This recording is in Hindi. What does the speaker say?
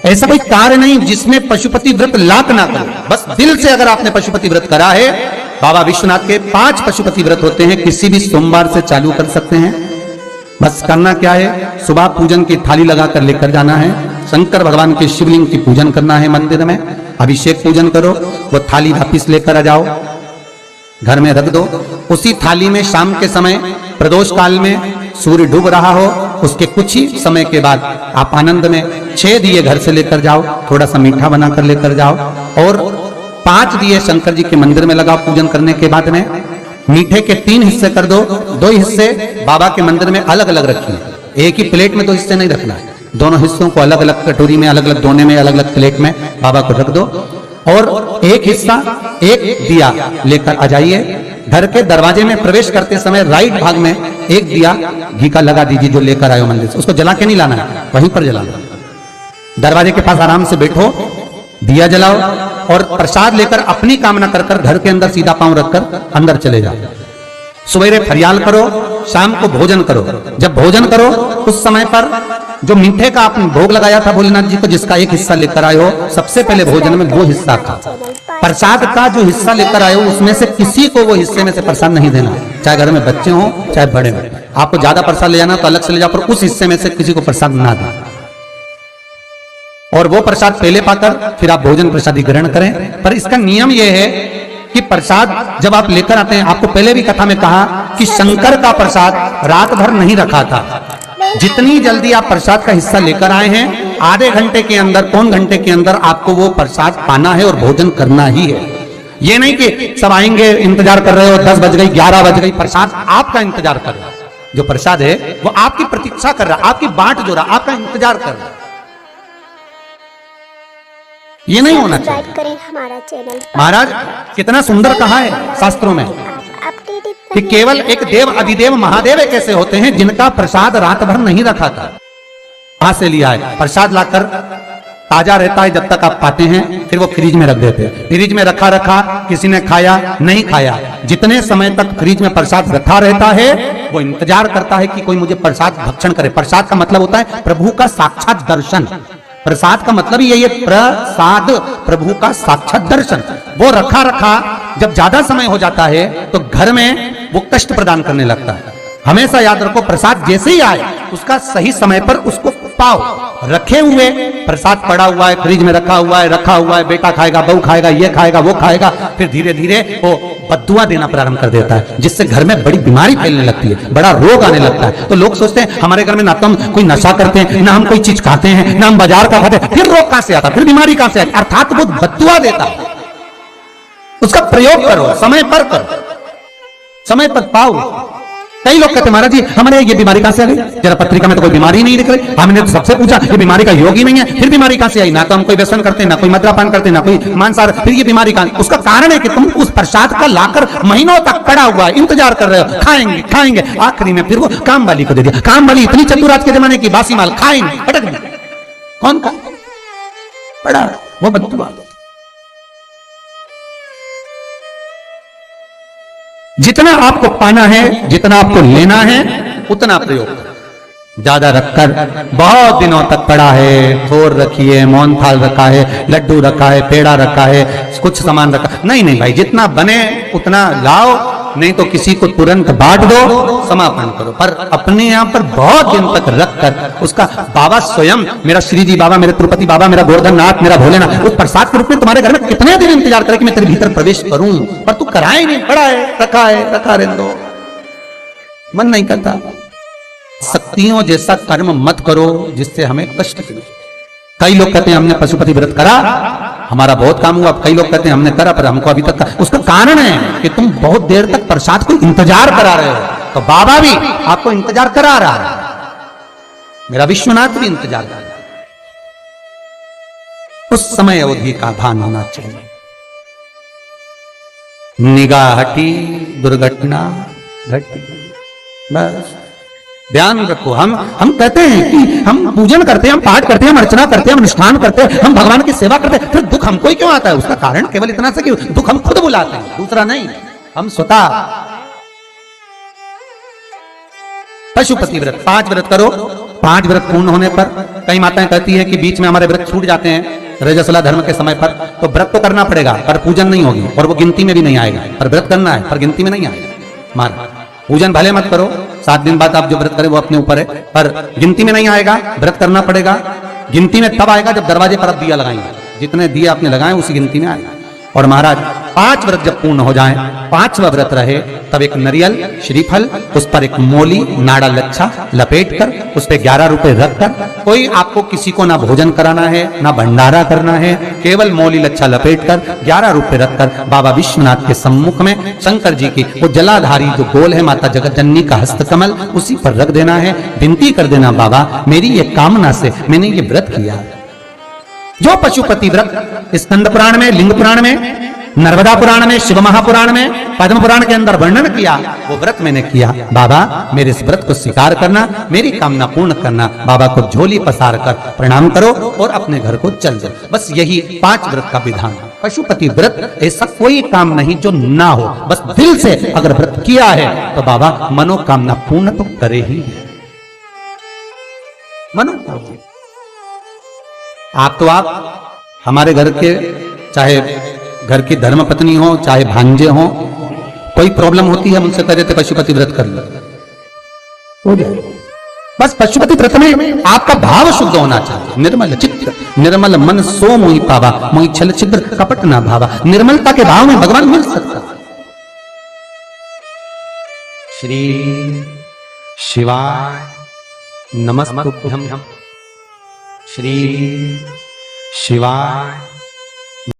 ऐसा कोई कार्य नहीं जिसमें पशुपति व्रत लाख ना करो। बस दिल से अगर आपने पशुपति व्रत करा है, बाबा विश्वनाथ के 5 पशुपति व्रत होते हैं, किसी भी सोमवार से चालू कर सकते हैं। बस करना क्या है, सुबह पूजन की थाली लगाकर लेकर जाना है, शंकर भगवान के शिवलिंग की पूजन करना है, मंदिर में अभिषेक पूजन करो, वो थाली वापिस लेकर आ जाओ, घर में रख दो। उसी थाली में शाम के समय प्रदोष काल में सूर्य डूब रहा हो, उसके कुछ ही समय के बाद आप आनंद में 6 दिए घर से लेकर जाओ, थोड़ा सा मीठा बनाकर लेकर जाओ, और 5 दिए शंकर जी के मंदिर में लगाओ। पूजन करने के बाद में मीठे के 3 हिस्से कर दो, 2 हिस्से बाबा के मंदिर में अलग अलग रखिए। एक ही प्लेट में 2 हिस्से नहीं रखना है, दोनों हिस्सों को अलग अलग कटोरी में, अलग अलग दोने में, अलग अलग प्लेट में बाबा को रख दो, और एक हिस्सा, एक दिया लेकर आ जाइए। घर के दरवाजे में प्रवेश करते समय राइट भाग में एक दिया घी का लगा दीजिए, जो लेकर आयो मंदिर से। उसको जला के नहीं लाना है, वहीं पर जलाना। दरवाजे के पास आराम से बैठो, दिया जलाओ, और प्रसाद लेकर अपनी कामना कर कर घर के अंदर सीधा पांव रखकर अंदर चले जाओ। सवेरे फरियाल करो, शाम को भोजन करो। जब भोजन करो उस समय पर जो मीठे का आपने भोग लगाया था भोलेनाथ जी को, जिसका एक हिस्सा लेकर आए हो, सबसे पहले भोजन में वो हिस्सा खा। प्रसाद का जो हिस्सा लेकर आए हो उसमें से किसी को वो हिस्से में से प्रसाद नहीं देना, चाहे घर में बच्चे हो चाहे बड़े हो। आपको ज्यादा प्रसाद ले जाना तो अलग से ले जाओ, पर उस हिस्से में से किसी को प्रसाद ना दें। और वो प्रसाद पहले पाकर फिर आप भोजन प्रसादी ग्रहण करें। पर इसका नियम यह है कि प्रसाद जब आप लेकर आते हैं, आपको पहले भी कथा में कहा कि शंकर का प्रसाद रात भर नहीं रखा था। जितनी जल्दी आप प्रसाद का हिस्सा लेकर आए हैं, आधे घंटे के अंदर, पौन घंटे के अंदर आपको वो प्रसाद पाना है और भोजन करना ही है। ये नहीं कि सब आएंगे, इंतजार कर रहे हो, 10 बज गई, 11 बज गई, प्रसाद आपका इंतजार कर रहा है। जो प्रसाद है वो आपकी प्रतीक्षा कर रहा है, आपकी बाट जो रहा, आपका इंतजार कर रहा है। ये नहीं होना चाहिए। करें हमारा चैनल। महाराज कितना सुंदर कहा है शास्त्रों में कि केवल एक देव अधिदेव महादेव ऐसे होते हैं जिनका प्रसाद रात भर नहीं रखा था। कहां से लिया है? प्रसाद लाकर ताजा रहता है जब तक आप पाते हैं, फिर वो फ्रिज में रख देते हैं। फ्रिज में रखा रखा किसी ने खाया नहीं खाया, जितने समय तक फ्रिज में प्रसाद रखा रहता है वो इंतजार करता है कि कोई मुझे प्रसाद भक्षण करे। प्रसाद का मतलब होता है प्रभु का साक्षात दर्शन। प्रसाद का मतलब ही यही है, प्रसाद, प्रभु का साक्षात दर्शन। वो रखा रखा जब ज्यादा समय हो जाता है तो घर में वो कष्ट प्रदान करने लगता है। हमेशा याद रखो, प्रसाद जैसे ही आए उसका सही समय पर उसको पाओ। रखे हुए प्रसाद पड़ा हुआ है, फ्रिज में रखा हुआ है, बेटा खाएगा, बहू खाएगा, ये खाएगा, वो खाएगा, फिर धीरे धीरे वो बद्दुआ देना प्रारंभ कर देता है, जिससे घर में बड़ी बीमारी फैलने लगती है, बड़ा रोग आने लगता है। तो लोग सोचते हैं हमारे घर में ना तो हम कोई नशा करते हैं, ना हम कोई चीज खाते हैं, ना हम बाजार का खाते हैं, फिर रोग कहां से आता, फिर बीमारी कहां से आती? अर्थात वो बद्दुआ देता है। उसका प्रयोग करो, समय पर करो, समय पर पाओ। कई लोग कहते महाराज जी हमारे ये बीमारी कहां से आ गई? जरा पत्रिका में तो कोई बीमारी नहीं दिख रही। हमने तो सबसे पूछा ये बीमारी का योग ही नहीं है, फिर बीमारी कहां से आई? ना तो हम कोई व्यसन करते हैं, ना कोई मद्यपान करते हैं, ना कोई मांसाहार, फिर ये बीमारी कहां? उसका कारण है कि तुम उस प्रसाद का लाकर महीनों तक पड़ा हुआ है, इंतजार कर रहे हो, खाएंगे खाएंगे, आखिरी में फिर वो काम वाली को दे दिया। काम वाली इतनी चतुर आज के जमाने की, बासी माल खाएंगे, अटक गए। कौन का पड़ा? वो बद्दुआ। जितना आपको पाना है, जितना आपको लेना है, उतना प्रयोग करो। ज्यादा रखकर बहुत दिनों तक पड़ा है, थोर रखिए, मोहन थाल रखा है, लड्डू रखा है, पेड़ा रखा है, कुछ सामान रखा, नहीं भाई, जितना बने उतना लाओ, नहीं तो किसी को तुरंत बांट दो, समापन करो। पर अपने यहाँ पर बहुत दिन तक रखकर उसका बाबा स्वयं, मेरा श्री जी बाबा, मेरे तिरुपति बाबा, मेरा गोवर्धन नाथ, मेरा भोलेनाथ, उस प्रसाद के रूप में तुम्हारे घर में कितने दिन इंतजार करे कि मैं तेरे भीतर प्रवेश करूं, पर तू कराए नहीं, पड़ा है, रखा रहने दो, मन नहीं करता। शक्तियों जैसा कर्म मत करो जिससे हमें कष्ट मिले। कई लोग कहते हैं हमने पशुपति व्रत करा, हमारा बहुत काम हुआ। कई लोग कहते हैं हमने करा पर हमको अभी तक का। उसका कारण है कि तुम बहुत देर तक प्रसाद को इंतजार करा रहे हो, तो बाबा भी आपको इंतजार करा रहा है, मेरा विश्वनाथ भी इंतजार कर रहा है। उस समय अवधि का भान होना चाहिए। निगाह हटी, दुर्घटना घटी, बस ध्यान रखो। हम कहते हैं कि हम पूजन करते हैं, हम पाठ करते हैं, हम अर्चना करते हैं, हम अनुष्ठान करते हैं, हम भगवान की सेवा करते हैं, फिर दुख हमको ही क्यों आता है? उसका कारण केवल इतना सा कि दुख हम खुद बुलाते हैं, दूसरा नहीं। हम स्वतः पशुपति व्रत 5 व्रत करो। 5 व्रत पूर्ण होने पर कई माताएं कहती हैं कि बीच में हमारे व्रत छूट जाते हैं रजस्वला धर्म के समय पर, तो व्रत तो करना पड़ेगा पर पूजन नहीं होगी और वो गिनती में भी नहीं आएगा। पर व्रत करना है पर गिनती में नहीं आएगा। मार पूजन भले मत करो, 7 दिन बाद आप जो व्रत करें वो अपने ऊपर है, पर गिनती में नहीं आएगा। व्रत करना पड़ेगा। गिनती में तब आएगा जब दरवाजे पर आप दिया लगाएंगे, जितने दिए आपने लगाए उसी गिनती में आएगा। और महाराज 5 व्रत जब पूर्ण हो जाएं, 5वां व्रत रहे, तब एक नरियल श्रीफल, उस पर एक मोली नाड़ा लच्छा लपेट कर उस पर 11 रुपए रखकर, कोई आपको किसी को ना भोजन कराना है ना भंडारा करना है, केवल मोली लच्छा लपेट कर 11 रुपए रखकर बाबा विश्वनाथ के सम्मुख में शंकर जी की वो जलाधारी जो गोल है माता जगत जननी का हस्तकमल, उसी पर रख देना है। विनती कर देना, बाबा मेरी ये कामना से मैंने ये व्रत किया। जो पशुपति व्रत स्कंद पुराण में, लिंग पुराण में, नर्मदा पुराण में, शिव महापुराण में, पद्म पुराण के अंदर वर्णन किया, वो व्रत मैंने किया। बाबा मेरे इस व्रत को स्वीकार करना, मेरी कामना पूर्ण करना। बाबा को झोली पसार कर प्रणाम करो और अपने घर को चल जाओ। बस यही 5 व्रत का विधान। पशुपति व्रत ऐसा कोई काम नहीं जो ना हो, बस दिल से अगर व्रत किया है तो बाबा मनोकामना पूर्ण तो करे ही है। मनोकामना आप हमारे घर के, चाहे घर की धर्मपत्नी हो चाहे भांजे हो, कोई प्रॉब्लम होती है मुझसे कह देते पशुपति व्रत कर लो, हो जाए। बस पशुपति व्रत में आपका भाव शुद्ध होना चाहिए। निर्मल चित्त निर्मल मन सो मोहि पावा, मोहि छल छिद्र कपट ना भावा। निर्मलता के भाव में भगवान मिल सकता। श्री शिवाय नमस्तुभ्यं। श्री शिवाय